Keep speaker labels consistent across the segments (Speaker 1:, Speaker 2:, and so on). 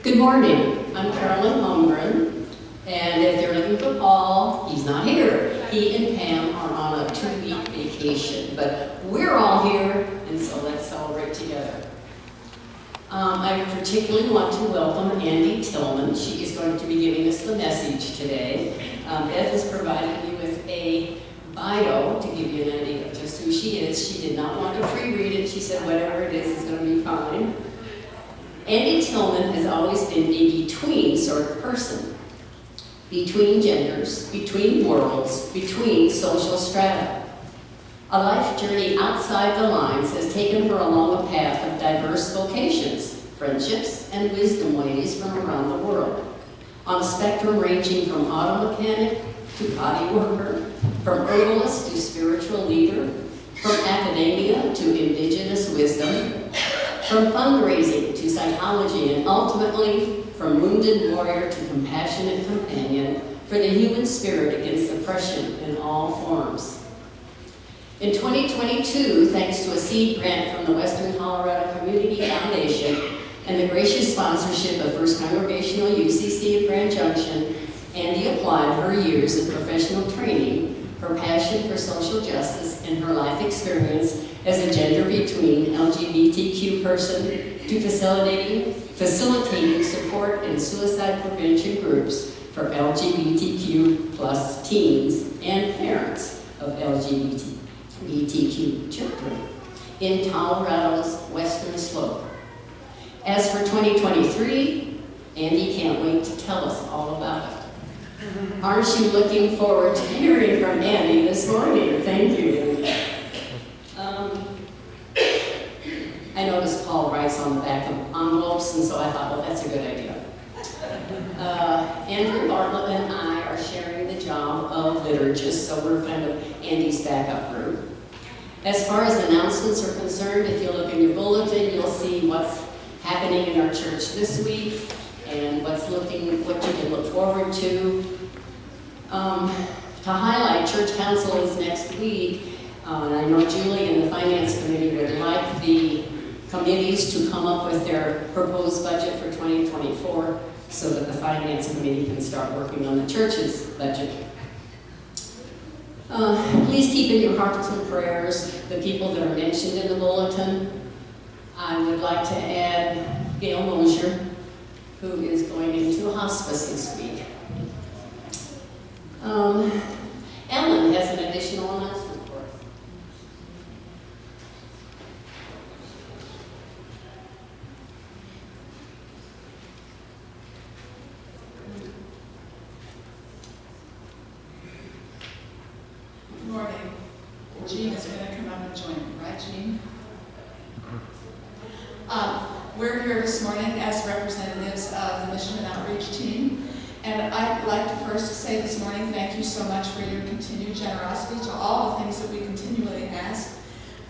Speaker 1: Good morning, I'm Carolyn Holmgren, and if you're looking for Paul, he's not here. He and Pam are on a 2-week vacation, but we're all here, and so let's celebrate together. I particularly want to welcome Andi Tilmann. She is going to be giving us the message today. Beth has provided me with a bio to give you an idea of just who she is. She did not want to pre-read it. She said whatever it is going to be fine. Andi Tilmann has always been a between sort of person. Between genders, between worlds, between social strata. A life journey outside the lines has taken her along a path of diverse vocations, friendships, and wisdom ways from around the world. On a spectrum ranging from auto mechanic to body worker, from herbalist to spiritual leader, from academia to indigenous wisdom, from fundraising to psychology, and ultimately from wounded warrior to compassionate companion for the human spirit against oppression in all forms. In 2022, thanks to a seed grant from the Western Colorado Community Foundation and the gracious sponsorship of First Congregational UCC of Grand Junction, Andi applied her years of professional training, her passion for social justice, and her life experience as a gender-between LGBTQ person to facilitating support and suicide prevention groups for LGBTQ plus teens and parents of LGBTQ children in Colorado's Western Slope. As for 2023, Andi can't wait to tell us all about it. Aren't you looking forward to hearing from Andi this morning? Thank you. I noticed Paul writes on the back of envelopes, and so I thought, well, that's a good idea. Andrew Bartlett and I are sharing the job of liturgist, so we're kind of Andi's backup group. As far as announcements are concerned, if you look in your bulletin, you'll see what's happening in our church this week and what you can look forward to. To highlight, church council is next week, and I know Julie and the finance committee would like the committees to come up with their proposed budget for 2024 so that the finance committee can start working on the church's budget. Please keep in your hearts and prayers the people that are mentioned in the bulletin. I would like to add Gail Mosier, who is going into hospice this week. Ellen has an additional announcement for us.
Speaker 2: Good morning. Jean is going to come up and join me, right, Jean? We're here this morning as representatives of the Mission and Outreach team. And I'd like to first say this morning, thank you so much for your continued generosity to all the things that we continually ask.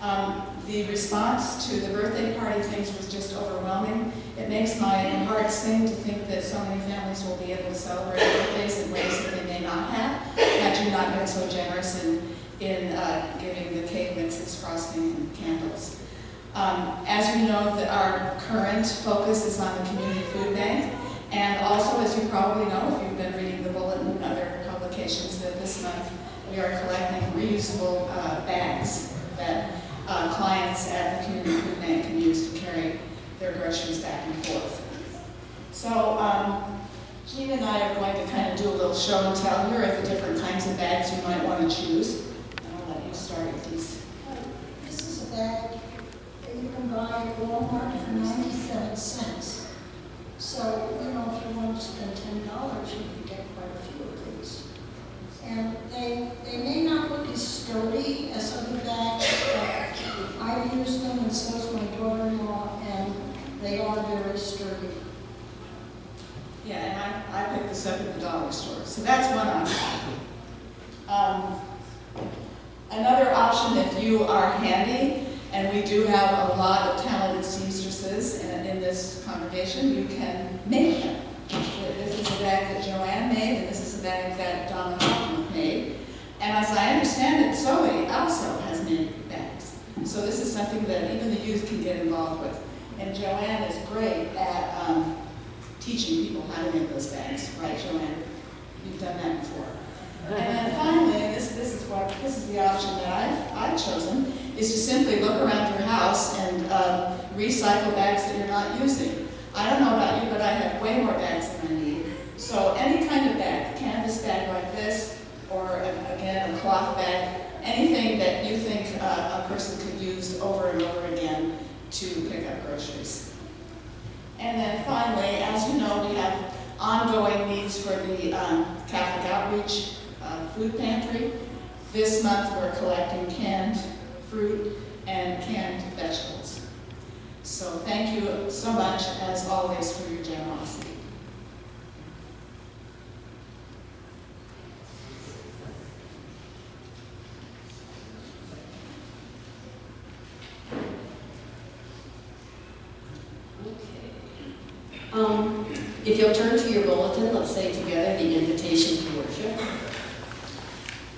Speaker 2: The response to the birthday party things was just overwhelming. It makes my heart sing to think that so many families will be able to celebrate birthdays in ways that they may not have had you not been so generous in giving the cake mixes, frosting, and candles. As you know, our current focus is on the Community Food Bank, and also, as you probably know, if you've been reading the bulletin and other publications, that this month we are collecting reusable bags that clients at the Community Food Bank can use to carry their groceries back and forth. So Jean and I are going to kind of do a little show and tell. Here are the different kinds of bags you might want to choose. And I'll let you start with these.
Speaker 3: This is a bag that you can buy at Walmart for 97 cents. So, you know, if you want to spend $10, you can get quite a few of these. And they may not look as sturdy as other bags, but I've used them and so has my daughter-in-law, and they are very sturdy.
Speaker 2: Yeah, and I picked this up at the dollar store. So that's one option. Another option, if you are handy, and we do have a lot of talented seamstresses in this congregation, you can make them. This is a bag that Joanne made, and this is a bag that Donna Hoffman made. And as I understand it, Zoe also has made bags. So this is something that even the youth can get involved with. And Joanne is great at teaching people how to make those bags. Right, Joanne? You've done that before. And then finally, and this is the option that I've chosen, is to simply look around your house and recycle bags that you're not using. I don't know about you, but I have way more bags than I need. So any kind of bag, a canvas bag like this, or again, a cloth bag, anything that you think a person could use over and over again to pick up groceries. And then finally, as you know, we have ongoing needs for the Catholic Outreach Food Pantry. This month we're collecting canned fruit and canned vegetables. So thank you so much, as always, for your generosity.
Speaker 1: If you'll turn to your bulletin, let's say together the invitation to worship.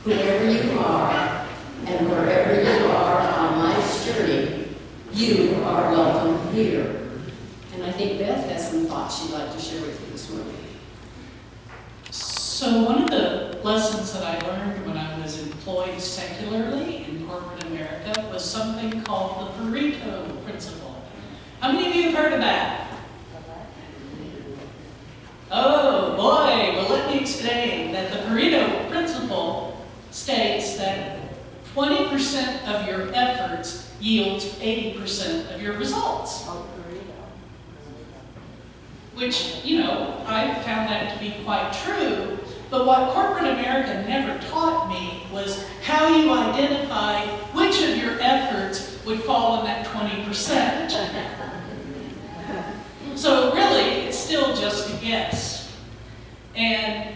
Speaker 1: Whoever you are, and wherever you are on life's journey, you are welcome here. And I think Beth has some thoughts she'd like to share with you this morning.
Speaker 4: So one of the lessons that I learned when I was employed secularly in corporate America was something called the Pareto principle. How many of you have heard of that? Oh boy, well let me explain that the Pareto principle states that 20% of your efforts yields 80% of your results. Which, you know, I found that to be quite true, but what corporate America never taught me was how you identify which of your efforts would fall in that 20%. So really, it's still just a guess. And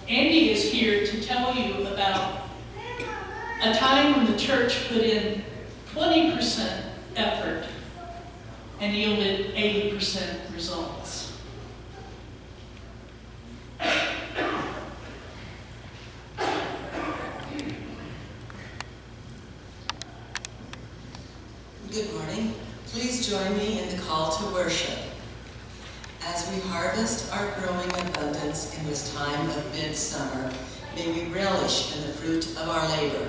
Speaker 4: Andi is here to tell you about a time when the church put in 20% effort and yielded 80% results.
Speaker 5: Good morning. Please join me in the call to worship. As we harvest our growing abundance in this time of midsummer, may we relish in the fruit of our labor.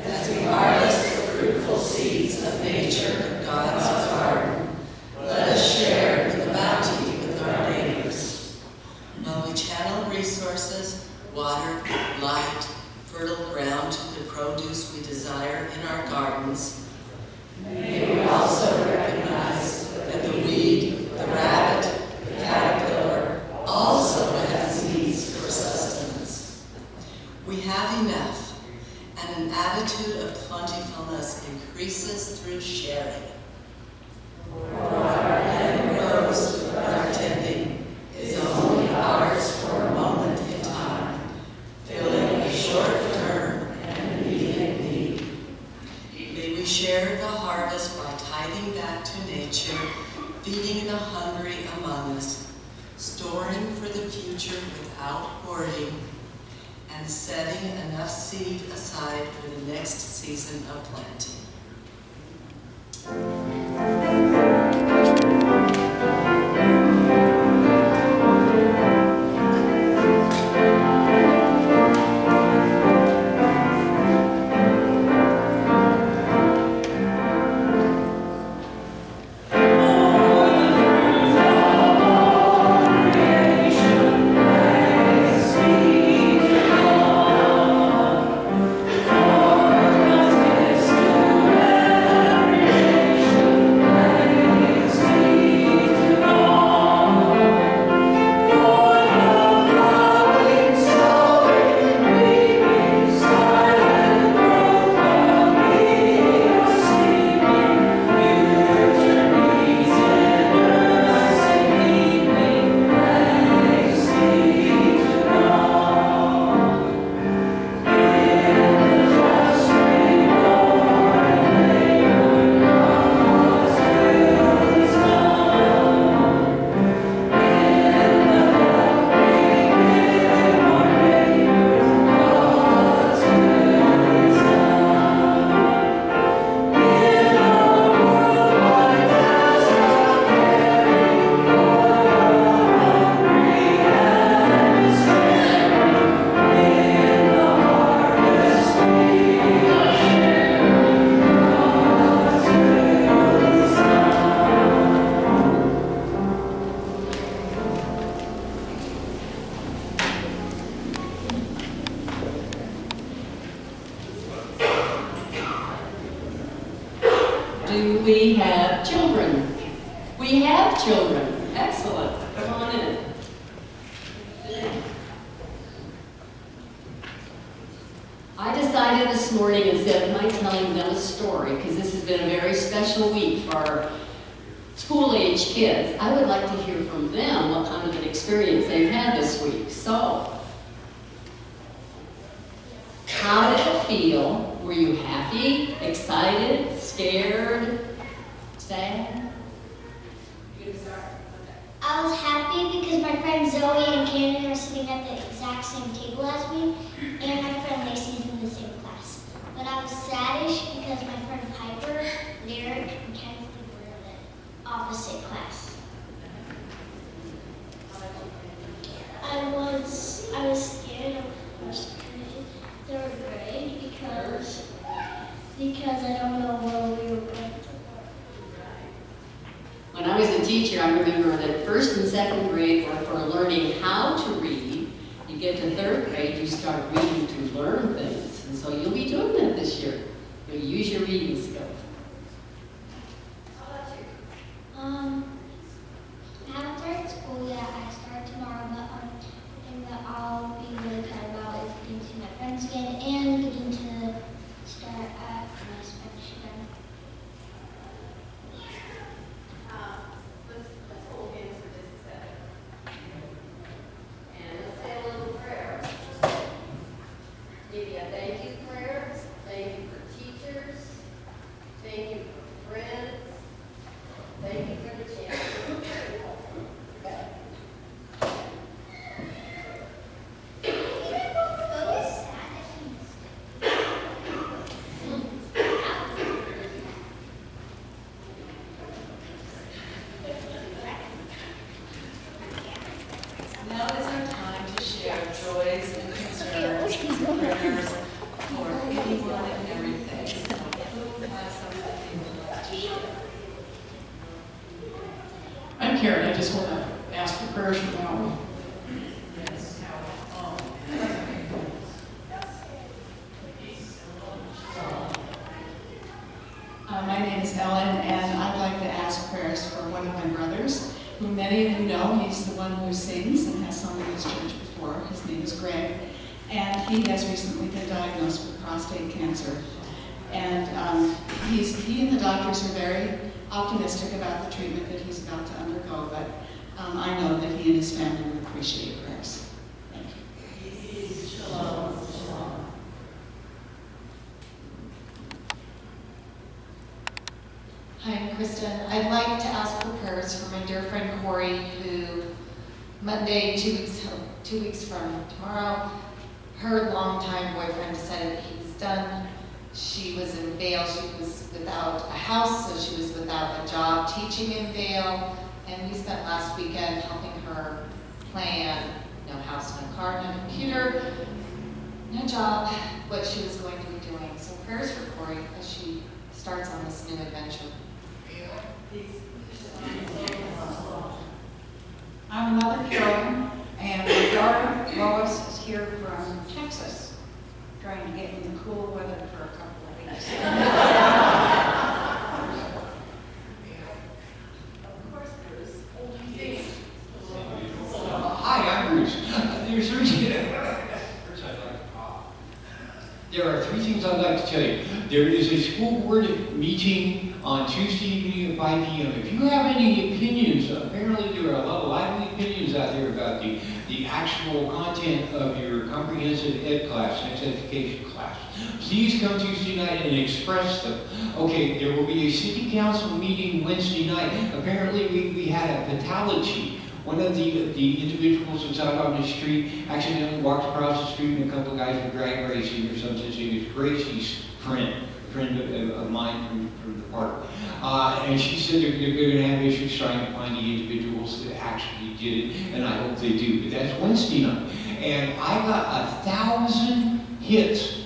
Speaker 5: As we harvest the fruitful seeds of nature in God's garden, let us share the bounty with our neighbors. While we channel resources, water, light, fertile ground to the produce we desire in our gardens, may we also recognize that the weed, the rabbit, the caterpillar also has needs for sustenance. We have enough, and an attitude of plentifulness increases through sharing. For our land grows with our tending is only ours for a moment in time, filling a short term and immediate need. May future without hoarding, and setting enough seed aside for the next season of planting.
Speaker 1: Do we have children? We have children. Excellent. Come on in. I decided this morning, instead of my telling them a story, because this has been a very special week for our school-age kids, I would like to hear from them what kind of an experience they've had this week. So, how did it feel? Were you happy, excited, scared, sad?
Speaker 6: I was happy because my friend Zoe and Cannon are sitting at the exact same table as me, and my friend Lacey's in the same class. But I was saddish because my friend Piper, Lyric, and Kennedy were in the opposite class. I was scared of first period, third grade, because I don't know where we were going.
Speaker 1: When I was a teacher, I remember that first and second grade were for learning how to read. You get to third grade, you start reading to learn things. And so you'll be doing that this year. You'll use your reading skills.
Speaker 6: How about you? I haven't started school yet. I start tomorrow, but one thing that I'll be really excited about is getting to see my friends again and getting to start at my Spanish again.
Speaker 1: Let's hold hands for just a second. And let's say a little prayer. Maybe a thank you prayer. Thank you for teachers. Thank you for friends. Thank you for the chance.
Speaker 5: Now is our time to share joys and concerns, prayers for anyone and everything. Who has something they would like to share?
Speaker 4: I'm Karen. I just want to ask for prayers for Mallory.
Speaker 2: My name is Ellen, and I'd like to ask prayers for one of my brothers, who many of you know. He's the one who sings and has sung in this church before. His name is Greg, and he has recently been diagnosed with prostate cancer. And he and the doctors are very optimistic about the treatment that he's about to undergo, but I know that he and his family would appreciate prayers. Thank you.
Speaker 5: Shalom. Shalom.
Speaker 7: Hi, I'm Kristen. I'd like to ask for prayers for my dear friend Corey, who Monday, 2 weeks from tomorrow, her longtime boyfriend decided that he was done. She was in Vail. She was without a house, so she was without a job teaching in Vail. And we spent last weekend helping her plan, no house, no car, no computer, no job, what she was going to be doing. So prayers for Corey as she starts on this new adventure.
Speaker 3: I'm Mother Carolyn, and my daughter Lois is here from Texas, trying to get in the cool weather for a couple of weeks.
Speaker 8: Hi, I'm Bruce. There are three things I'd like to tell you. There is a school board meeting on Tuesday evening at 5 p.m. If you have any opinions, apparently there are a lot of lively opinions out there about the actual content of your comprehensive ed class, sex education class. Please come Tuesday night and express them. Okay, there will be a city council meeting Wednesday night. Apparently we had a fatality. One of the individuals was out on the street, accidentally walked across the street, and a couple of guys were drag racing or something. It was Gracie's friend of mine from the park. And she said they're going to have issues trying to find the individuals that actually did it, and I hope they do. But that's Wednesday night. And I got 1,000 hits.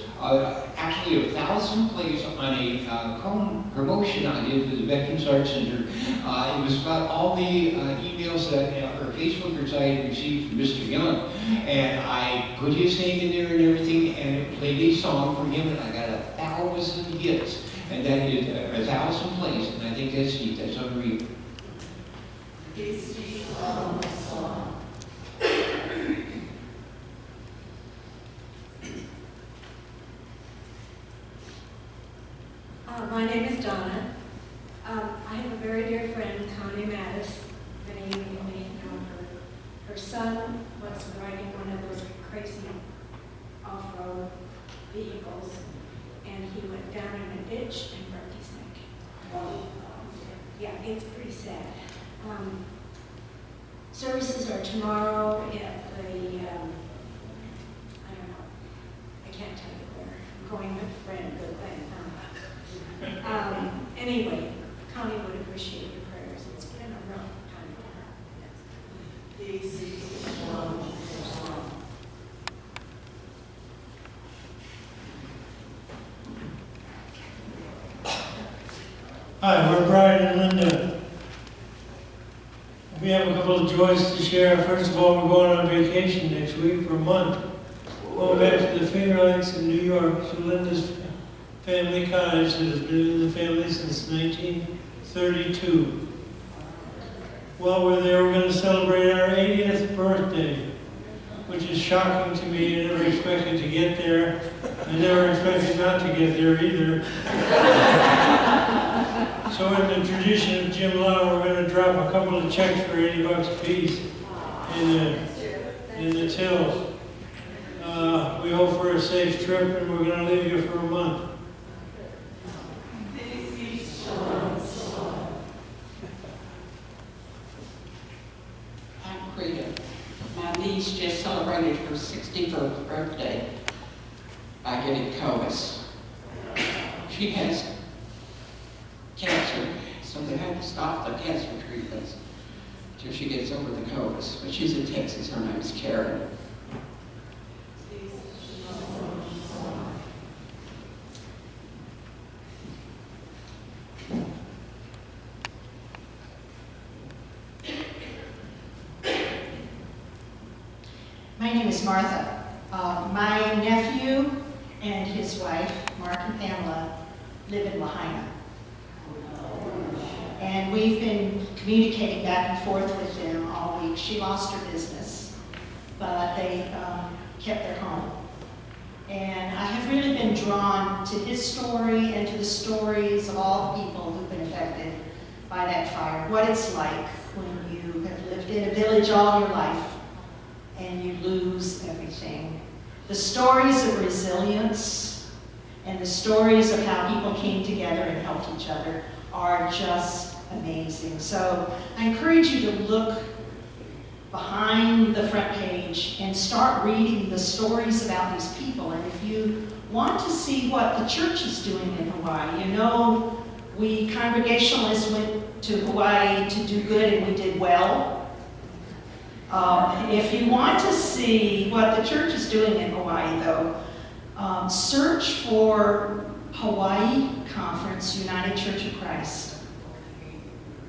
Speaker 8: Actually 1,000 plays on a promotion I did for the Veterans Arts Center. It was about all the emails that or Facebookers I had received from Mr. Young, and I put his name in there and everything, and it played a song for him, and I got 1,000 hits, and that is 1,000 plays, and I think that's neat. That's unreal.
Speaker 9: My name is Donna. I have a very dear friend, Connie Mattis. Many of you may know her. Her son was riding one of those crazy off-road vehicles, and he went down in a ditch and broke his neck. Yeah, it's pretty sad. Services are tomorrow at the, I don't know, I can't tell you where. I'm going with a friend, good thing. Anyway, Connie would appreciate your prayers. It's been a rough time for her.
Speaker 10: Hi, we're Brian and Linda. We have a couple of joys to share. First of all, we're going on vacation next week for a month. Going back to the Finger Lakes in New York to Linda's family cottage that has been in the family since 1932. While we're there, we're going to celebrate our 80th birthday, which is shocking to me. I never expected to get there. I never expected not to get there either. So in the tradition of Jim Law, we're going to drop a couple of checks for $80 a piece in the till. We hope for a safe trip, and we're going to leave you for a month.
Speaker 11: My niece just celebrated her 61st birthday by getting COVIS. She has cancer, so they had to stop the cancer treatments until she gets over the COVIS. But she's in Texas. Her name is Karen.
Speaker 3: My name is Martha. My nephew and his wife, Mark and Pamela, live in Lahaina. And we've been communicating back and forth with them all week. She lost her business, but they kept their home. And I have really been drawn to his story and to the stories of all the people who've been affected by that fire. What it's like when you have lived in a village all your life and you lose everything. The stories of resilience and the stories of how people came together and helped each other are just amazing. So I encourage you to look
Speaker 12: behind the front page and start reading the stories about these people. And if you want to see what the church is doing in Hawaii, you know, we Congregationalists went to Hawaii to do good and we did well. If you want to see what the church is doing in Hawaii, though, search for Hawaii Conference, United Church of Christ,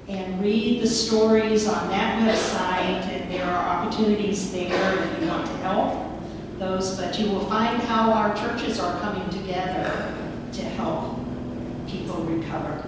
Speaker 12: and read the stories on that website, and there are opportunities there if you want to help those, but you will find how our churches are coming together to help people recover.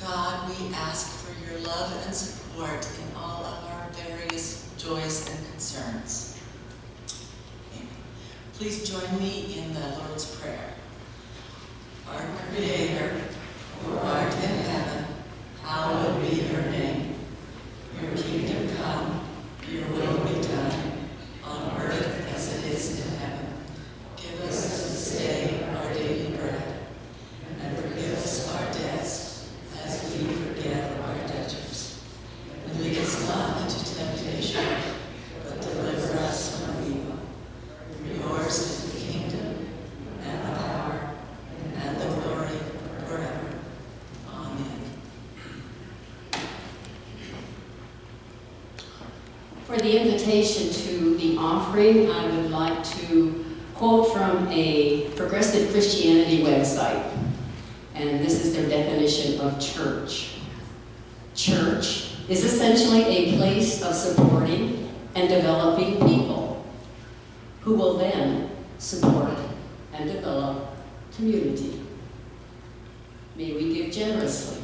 Speaker 5: God, we ask for your love and support in all of our various joys and concerns. Amen. Please join me in the Lord's Prayer. Our Creator, who art in heaven, hallowed be your name. Your kingdom come, your will be done, on earth as it is in heaven. Give us this day our daily bread, and forgive us our debts as we forgive our debtors. And lead us not into temptation, but deliver us from evil. For yours is the kingdom, and the power, and the glory forever. Amen.
Speaker 1: For the invitation to the offering, I would like to quote from a progressive Christianity website. And this is their definition of church. Church is essentially a place of supporting and developing people who will then support and develop community. May we give generously.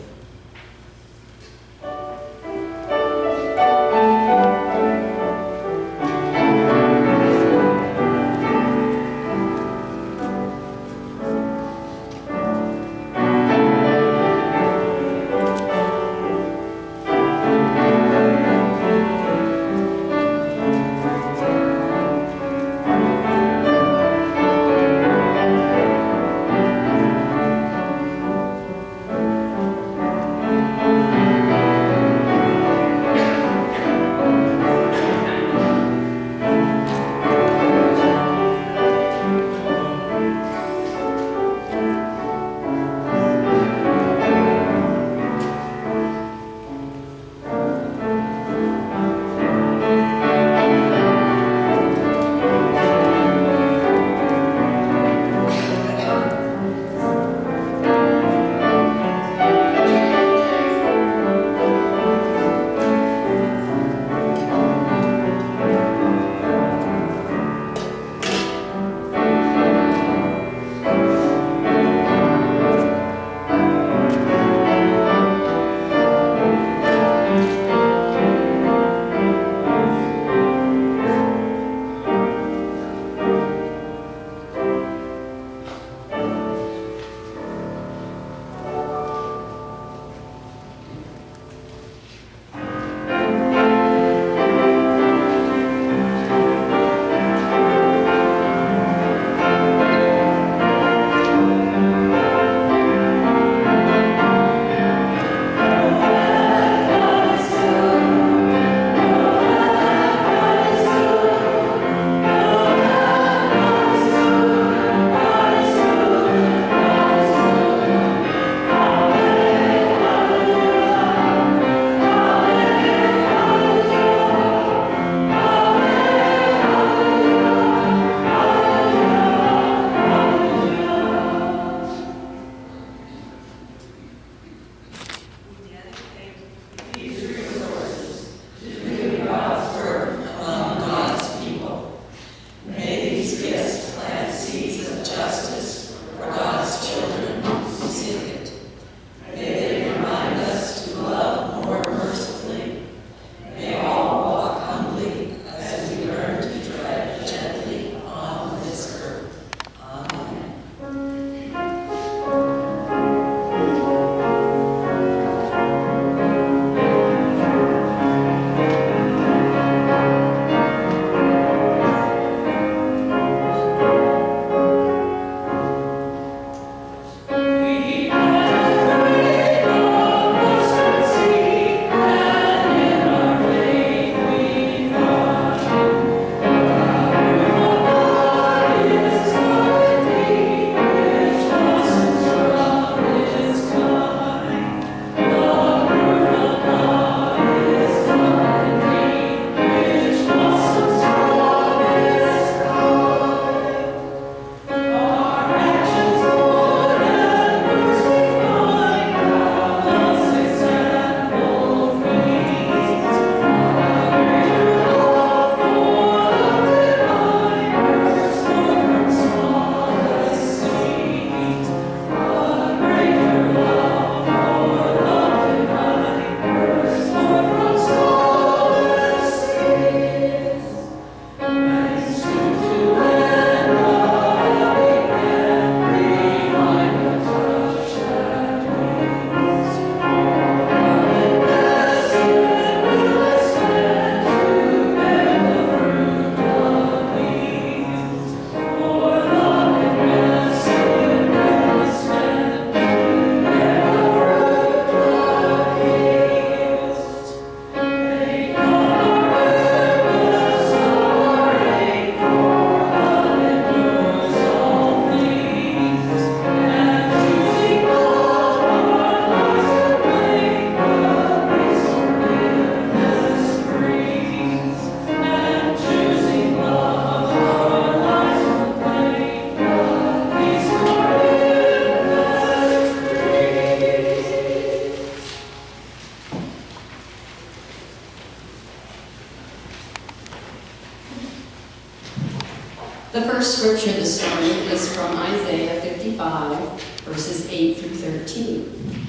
Speaker 1: The first scripture this morning is from Isaiah 55, verses 8 through 13.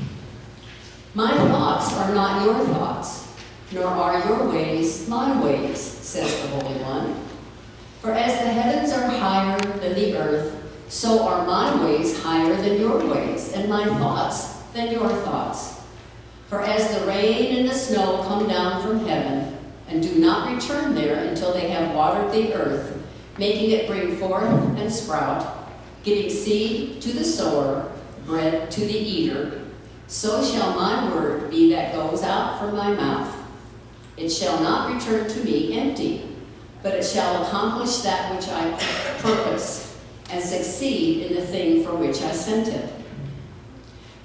Speaker 1: My thoughts are not your thoughts, nor are your ways my ways, says the Holy One. For as the heavens are higher than the earth, so are my ways higher than your ways, and my thoughts than your thoughts. For as the rain and the snow come down from heaven, and do not return there until they have watered the earth, making it bring forth and sprout, giving seed to the sower, bread to the eater, so shall my word be that goes out from my mouth. It shall not return to me empty, but it shall accomplish that which I purpose, and succeed in the thing for which I sent it.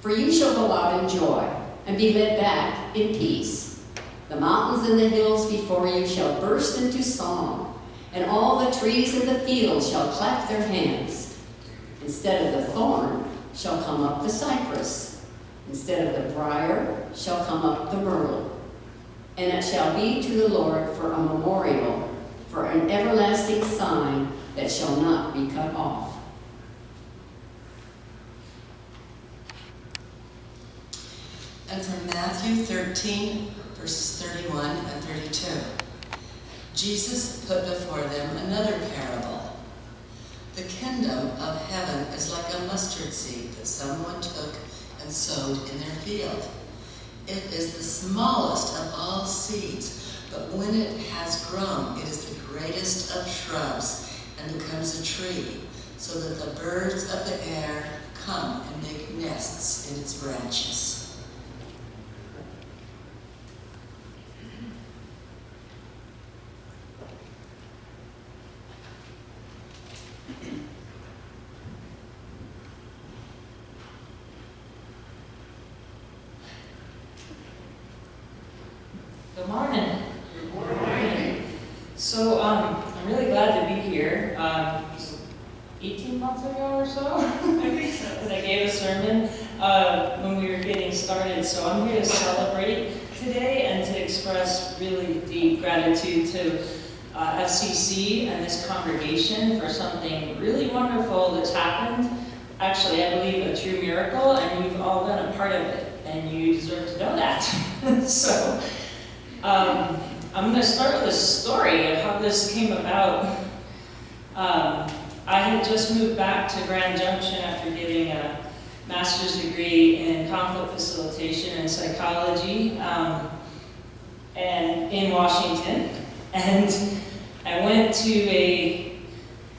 Speaker 1: For you shall go out in joy, and be led back in peace. The mountains and the hills before you shall burst into song, and all the trees in the field shall clap their hands. Instead of the thorn shall come up the cypress. Instead of the briar shall come up the myrtle. And it shall be to the Lord for a memorial, for an everlasting sign that shall not be cut off.
Speaker 5: And from Matthew 13, verses 31 and 32. Jesus put before them another parable. The kingdom of heaven is like a mustard seed that someone took and sowed in their field. It is the smallest of all seeds, but when it has grown, it is the greatest of shrubs and becomes a tree, so that the birds of the air come and make nests in its branches.
Speaker 13: Good morning. Good morning. So I'm really glad to be here. 18 months ago or so, I think so, that I gave a sermon when we were getting started. So I'm here to celebrate today and to express really deep gratitude to FCC and this congregation for something really wonderful that's happened. Actually, I believe a true miracle, and you've all been a part of it, and you deserve to know that. So I'm going to start with a story of how this came about. I had just moved back to Grand Junction after getting a master's degree in conflict facilitation and psychology and in Washington. And I went to a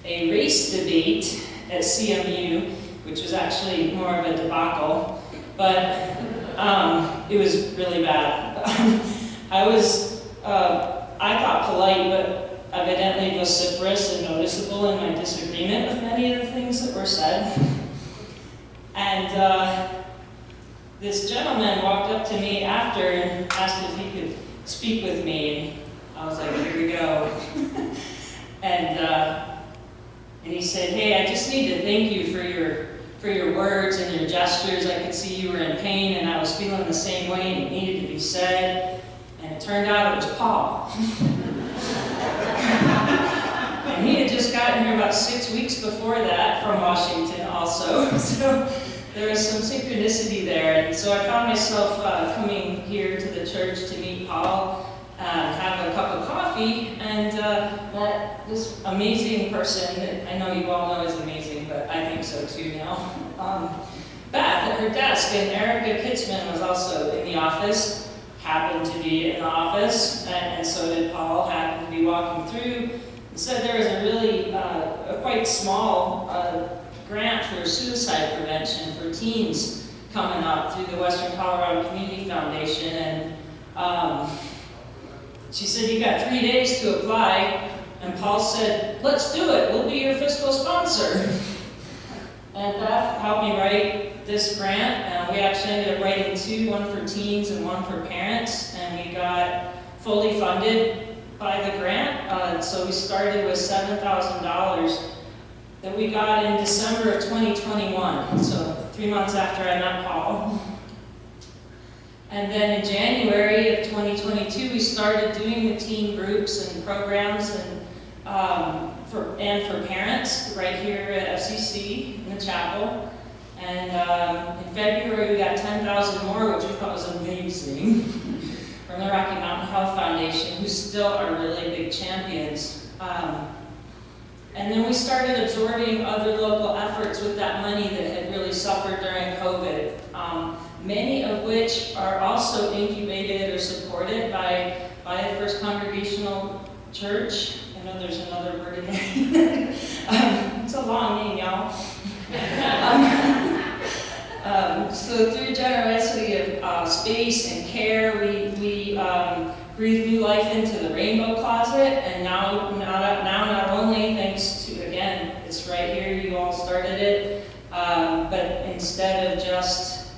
Speaker 13: race debate at CMU, which was actually more of a debacle, but it was really bad. I thought polite, but evidently vociferous and noticeable in my disagreement with many of the things that were said. And this gentleman walked up to me after and asked if he could speak with me, and I was like, here we go. and he said, hey, I just need to thank you for your words and your gestures. I could see you were in pain, and I was feeling the same way, and it needed to be said. And it turned out it was Paul. And he had just gotten here about 6 weeks before that from Washington also. So there was some synchronicity there. And so I found myself coming here to the church to meet Paul, have a cup of coffee, and met this amazing person that I know you all know is amazing, but I think so too now. Beth at her desk, and Erica Kitzman was also in the office. Happened to be in the office, and so did Paul, happened to be walking through, and said there was a really a quite small grant for suicide prevention for teens coming up through the Western Colorado Community Foundation, and she said, you got 3 days to apply, and Paul said, let's do it, we'll be your fiscal sponsor. And Beth helped me write this grant. We actually ended up writing two, one for teens and one for parents, and we got fully funded by the grant. So we started with $7,000 that we got in December of 2021, so 3 months after I met Paul. And then in January of 2022, we started doing the teen groups and programs and for parents right here at FCC in the chapel. And in February we got 10,000 more, which we thought was amazing, from the Rocky Mountain Health Foundation, who still are really big champions. And then we started absorbing other local efforts with that money that had really suffered during COVID, many of which are also incubated or supported by the First Congregational Church. I know there's another word in there. It's a long name, y'all. So through generosity of space and care, we breathe new life into the Rainbow Closet, and now not only thanks to, again, it's right here, you all started it, but instead of just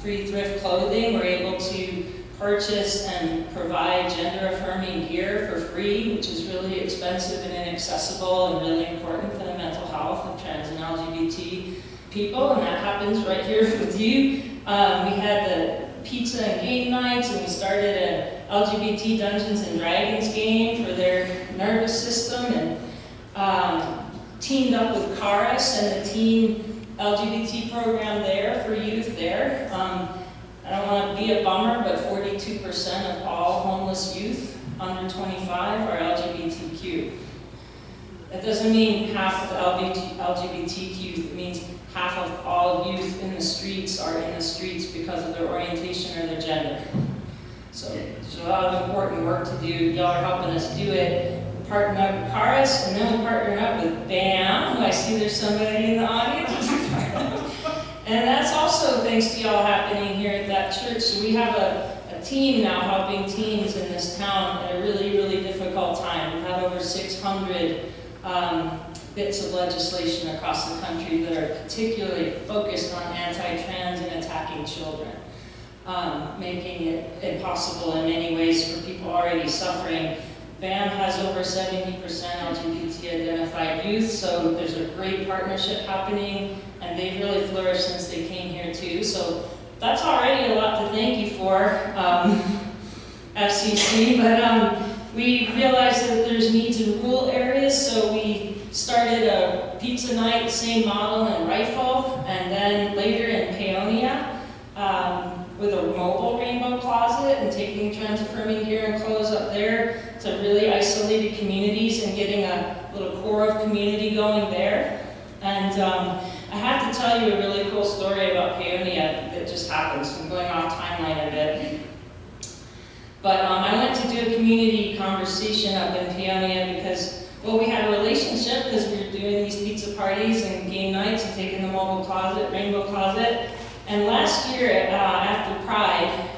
Speaker 13: free thrift clothing, we're able to purchase and provide gender-affirming gear for free, which is really expensive and inaccessible and really important for the mental health of trans and LGBT people, and that happens right here with you. We had the pizza and game nights, and we started an LGBT Dungeons and Dragons game for their nervous system, and teamed up with Chorus and the teen LGBT program there for youth there. I don't want to be a bummer, but 42% of all homeless youth under 25 are LGBTQ. That doesn't mean half of LGBTQ youth, it means half of all youth in the streets are in the streets because of their orientation or their gender. So there's a lot of important work to do. Y'all are helping us do it. We partnered up with Chorus, and then we partnered up with BAM, who I see there's somebody in the audience. And that's also thanks to y'all happening here at that church. So we have a team now helping teens in this town at a really, really difficult time. We've had over 600 bits of legislation across the country that are particularly focused on anti-trans and attacking children, making it impossible in many ways for people already suffering. BAM has over 70% LGBT-identified youth, so there's a great partnership happening, and they've really flourished since they came here too. So that's already a lot to thank you for, FCC, but we realized that there's needs in rural areas, so we started a pizza night, the same model in Rifle, and then later in Paonia, with a mobile rainbow closet and taking trans-affirming gear and clothes up there to really isolated communities and getting a little core of community going there. And I have to tell you a really cool story about Paonia that just happened, so I'm going off timeline a bit. But I went to do a community conversation up in Paonia because, well, we had a relationship because we were doing these pizza parties and game nights and taking the mobile closet, rainbow closet. And last year, after Pride,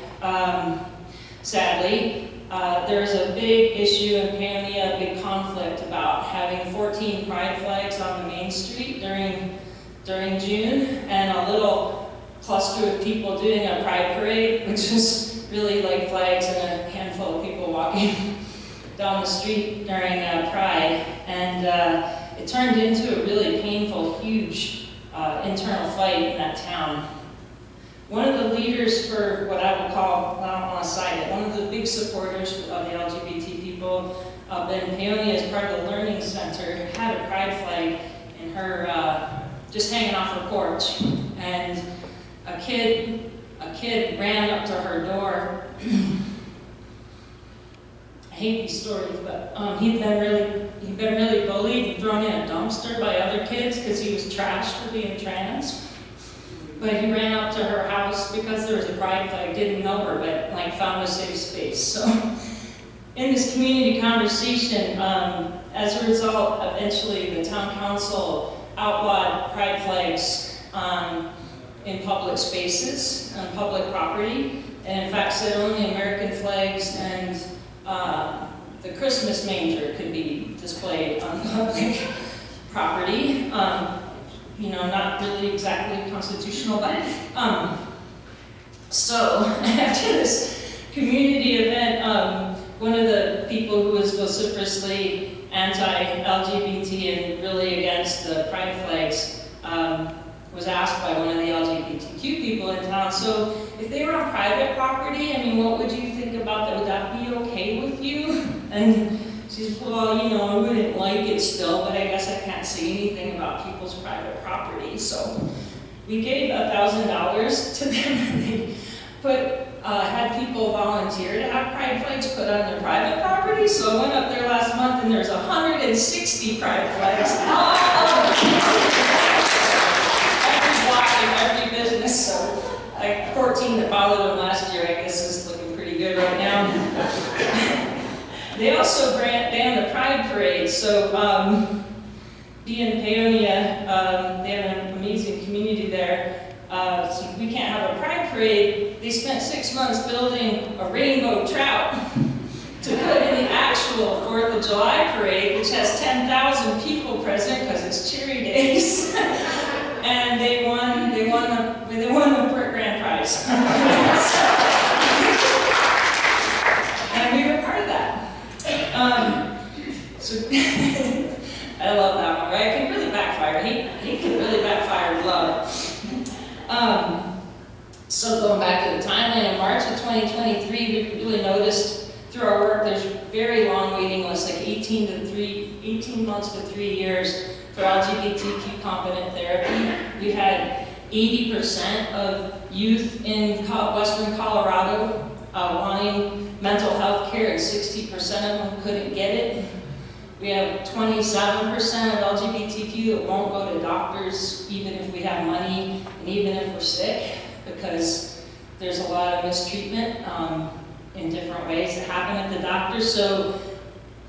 Speaker 13: sadly, there was a big issue in Paonia, a big conflict about having 14 Pride flags on the main street during June, and a little cluster of people doing a Pride parade, which was really like flags and a handful of people walking down the street during Pride. And it turned into a really painful, huge internal fight in that town. One of the leaders for what I would call, I don't want to cite it, one of the big supporters of the LGBT people up in Paonia as part of the Learning Center had a Pride flag in her, just hanging off her porch. And a kid ran up to her door. I hate these stories, but he'd been really bullied and thrown in a dumpster by other kids because he was trashed for being trans. But he ran up to her house because there was a Pride flag, didn't know her, but like found a safe space. So in this community conversation, as a result, eventually the town council outlawed Pride flags in public spaces, on public property, and in fact said only American flags and the Christmas manger could be displayed on public property. You know, not really exactly constitutional, but so after this community event, one of the people who was vociferously anti-LGBT and really against the Pride flags was asked by one of the LGBTQ people in town, so if they were on private property, I mean, what would you think about that? Would that be okay with you? And She says, well, you know, I wouldn't like it still, but I guess I can't say anything about people's private property. So we gave $1,000 to them, and they had people volunteer to have pride flags put on their private property. So I went up there last month, and there's 160 pride flags every block and every business. So like 14 that followed them last year, I guess is looking pretty good right now. They also banned the Pride Parade. So being Paonia, they have an amazing community there. So we can't have a Pride Parade. They spent 6 months building a rainbow trout to put in the actual 4th of July parade, which has 10,000 people present because it's Cherry Days. And they won the grand prize. And we were part of that. So I love that one, right? It can really backfire. He can really backfire love. So going back to the timeline, in March of 2023, we really noticed through our work there's very long waiting lists, like 18 months to 3 years for LGBTQ competent therapy. We had 80% of youth in Western Colorado wanting mental health care, and 60% of them couldn't get it. We have 27% of LGBTQ that won't go to doctors even if we have money and even if we're sick, because there's a lot of mistreatment in different ways that happen at the doctors. So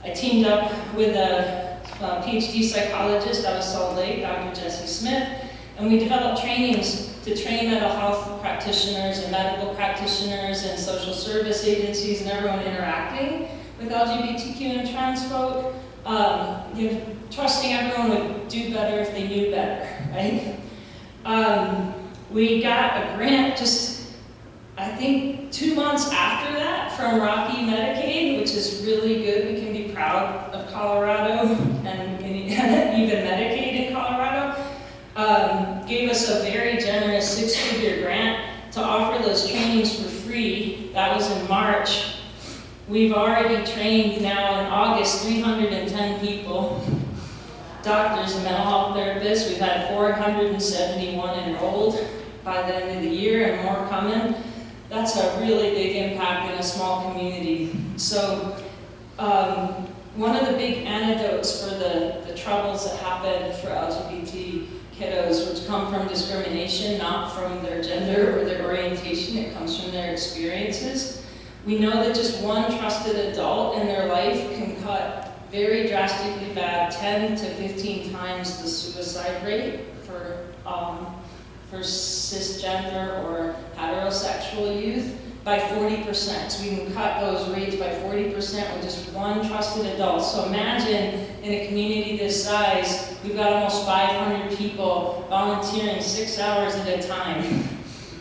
Speaker 13: I teamed up with a PhD psychologist out of Salt Lake, Dr. Jesse Smith, and we developed trainings to train mental health practitioners and medical practitioners and social service agencies and everyone interacting with LGBTQ and trans folk. Trusting everyone would do better if they knew better, right? We got a grant just, I think, 2 months after that from Rocky Medicaid, which is really good. We can be proud of Colorado and even Medicaid in Colorado. Gave us a very generous 6-figure grant to offer those trainings for free. That was in March. We've already trained now in August 310 people, doctors and mental health therapists. We've had 471 enrolled by the end of the year and more coming. That's a really big impact in a small community. So one of the big antidotes for the troubles that happen for LGBT kiddos, which come from discrimination, not from their gender or their orientation, it comes from their experiences. We know that just one trusted adult in their life can cut very drastically bad 10 to 15 times the suicide rate for cisgender or heterosexual youth by 40%. So we can cut those rates by 40% with just one trusted adult. So imagine in a community this size, we've got almost 500 people volunteering 6 hours at a time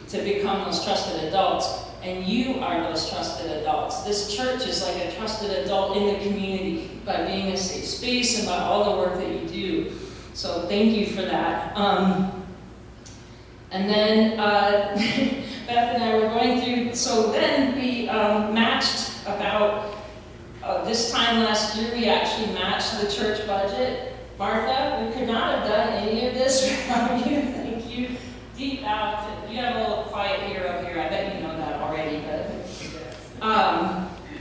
Speaker 13: to become those trusted adults. And you are those trusted adults. This church is like a trusted adult in the community by being a safe space and by all the work that you do. So thank you for that. And then Beth and I were going through, so then we matched about, this time last year, we actually matched the church budget. Martha, we could not have done any of this without you. Thank you. Deep out, you have a little quiet hero here. I bet you know that already, but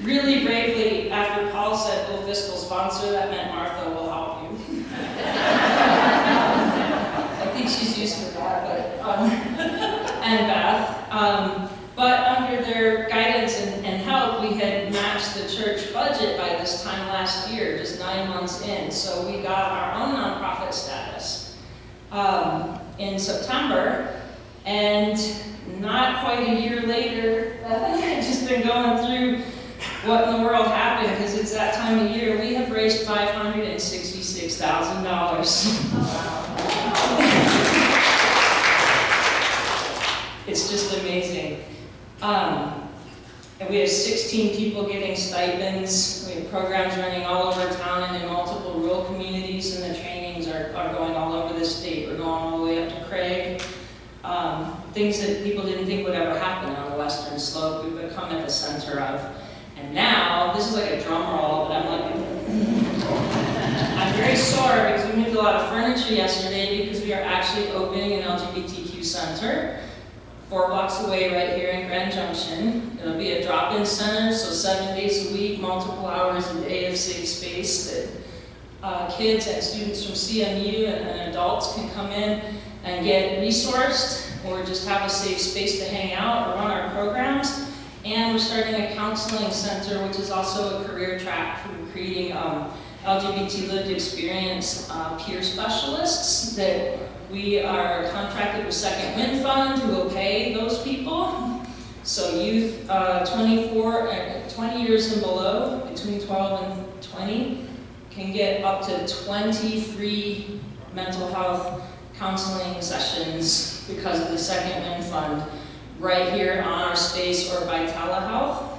Speaker 13: really bravely, after Paul said we'll fiscal sponsor, that meant Martha will help you. I think she's used to that, but and Beth. But under their guidance and help, we had matched the church budget by this time last year, just 9 months in. So we got our own nonprofit status in September, and not quite a year later, I've just been going through what in the world happened, because it's that time of year. We have raised $566,000. It's just amazing. And we have 16 people getting stipends. We have programs running all over town and in multiple rural communities, and the trainings are going all over the state. We're going all the way up to Craig. Things that people didn't think would ever happen on the Western Slope, we've become at the center of. And now, this is like a drum roll, but I'm like, very sore because we moved a lot of furniture yesterday because we are actually opening an LGBTQ center 4 blocks away right here in Grand Junction. It'll be a drop-in center, so 7 days a week, multiple hours a day of safe space that kids and students from CMU and adults can come in and get resourced or just have a safe space to hang out or run our programs. And we're starting a counseling center, which is also a career track for creating LGBT lived experience peer specialists that we are contracted with Second Wind Fund, who will pay those people. So youth 20 years and below, between 12 and 20, can get up to 23 mental health counseling sessions because of the Second Wind Fund right here on our space or by telehealth.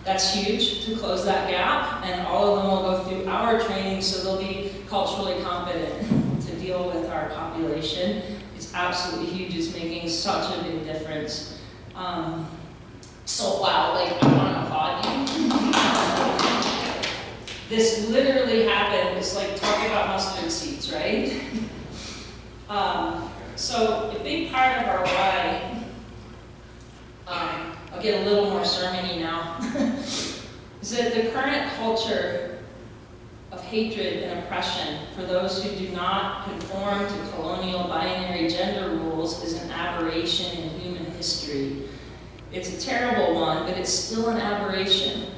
Speaker 13: That's huge to close that gap, and all of them will go through our training so they'll be culturally competent to deal with our population. It's absolutely huge. It's making such a big difference. So wow, like I want to applaud you. This literally happened. It's like talking about mustard seeds, right? So a big part of our why, I'll get a little more sermon-y now, is that the current culture of hatred and oppression for those who do not conform to colonial binary gender rules is an aberration in human history. It's a terrible one, but it's still an aberration.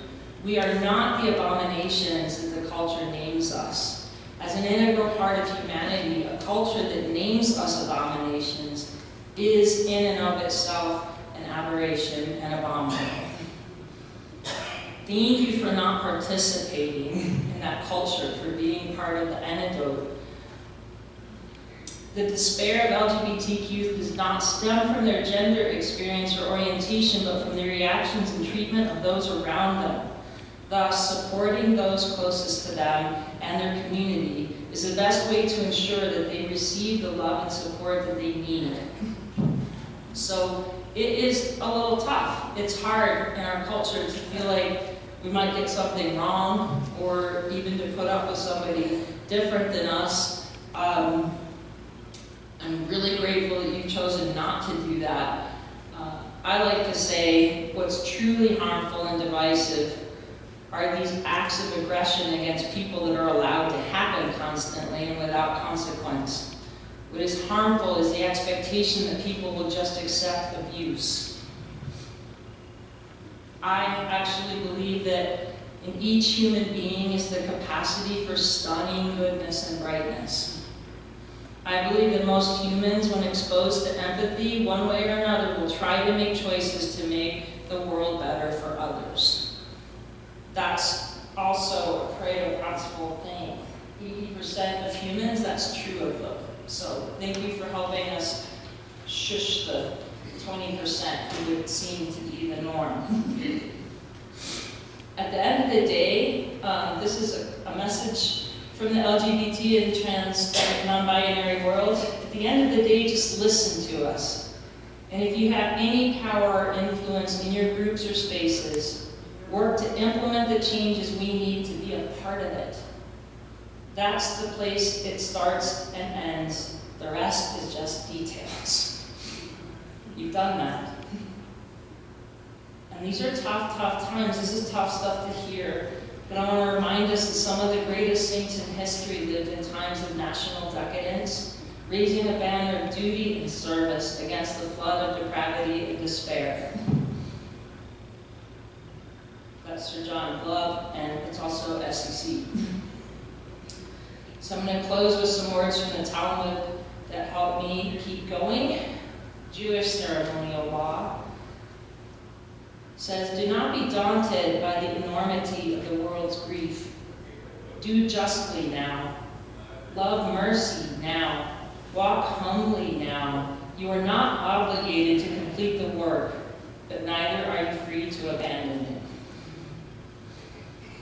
Speaker 13: We are not the abominations that the culture names us. As an integral part of humanity, a culture that names us abominations is in and of itself an aberration and abominable. Thank you for not participating in that culture, for being part of the antidote. The despair of LGBTQ youth does not stem from their gender experience or orientation, but from their reactions and treatment of those around them. Thus, supporting those closest to them and their community is the best way to ensure that they receive the love and support that they need. So it is a little tough. It's hard in our culture to feel like we might get something wrong or even to put up with somebody different than us. I'm really grateful that you've chosen not to do that. I like to say what's truly harmful and divisive are these acts of aggression against people that are allowed to happen constantly and without consequence. What is harmful is the expectation that people will just accept abuse. I actually believe that in each human being is the capacity for stunning goodness and brightness. I believe that most humans, when exposed to empathy, one way or another, will try to make choices to make the world better for others. That's also a Pareto principle thing. 80% of humans, that's true of them. So thank you for helping us shush the 20% who would seem to be the norm. At the end of the day, this is a message from the LGBT and trans non-binary world. At the end of the day, just listen to us. And if you have any power or influence in your groups or spaces, work to implement the changes we need to be a part of it. That's the place it starts and ends. The rest is just details. You've done that. And these are tough, tough times. This is tough stuff to hear. But I want to remind us that some of the greatest saints in history lived in times of national decadence, raising a banner of duty and service against the flood of depravity and despair. That's Sir John Glove, and it's also SEC. So I'm going to close with some words from the Talmud that help me keep going. Jewish ceremonial law says, do not be daunted by the enormity of the world's grief. Do justly now. Love mercy now. Walk humbly now. You are not obligated to complete the work, but neither are you free to abandon it.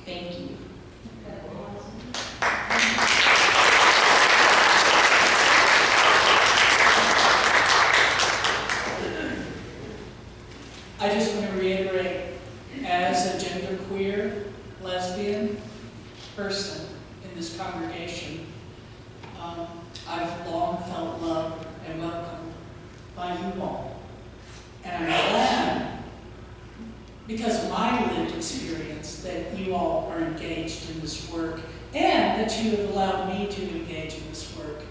Speaker 13: Thank you.
Speaker 4: I just want to reiterate, as a genderqueer, lesbian person in this congregation, and welcomed by you all. And I'm glad, because of my lived experience, that you all are engaged in this work and that you have allowed me to engage in this work.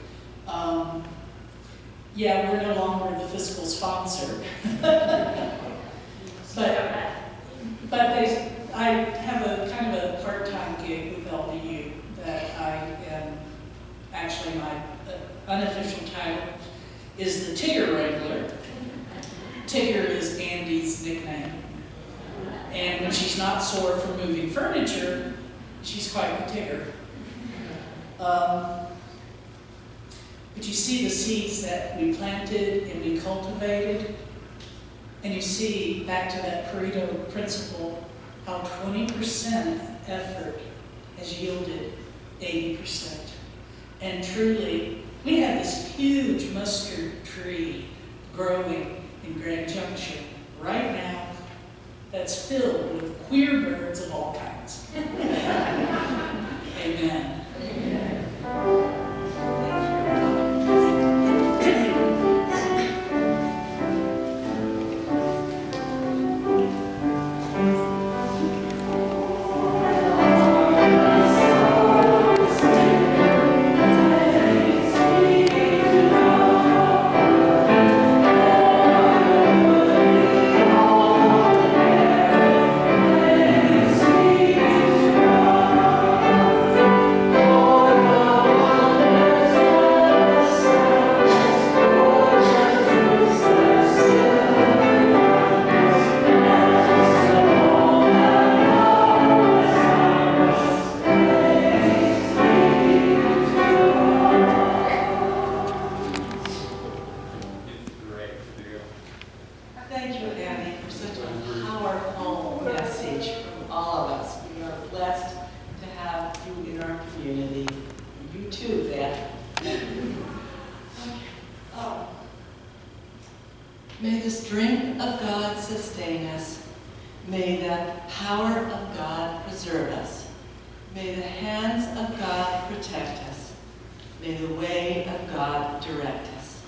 Speaker 4: Yeah, we're no longer the fiscal sponsor. But I have a kind of a part-time gig with LDU that I am, actually my unofficial title is the Tigger Wrangler. Tigger is Andi's nickname. And when she's not sore from moving furniture, she's quite the Tigger. But you see the seeds that we planted and we cultivated, and you see, back to that Pareto principle, how 20% effort has yielded 80%. And truly, we have this huge mustard tree growing in Grand Junction right now that's filled with queer birds of all kinds. Amen. Amen.
Speaker 7: Thank you, Andi, for such a powerful message from all of us. We are blessed to have you in our community. You too, Beth.
Speaker 5: May the strength of God sustain us. May the power of God preserve us. May the hands of God protect us. May the way of God direct us.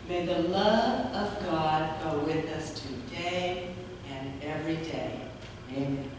Speaker 5: May the love of God go with us today and every day. Amen.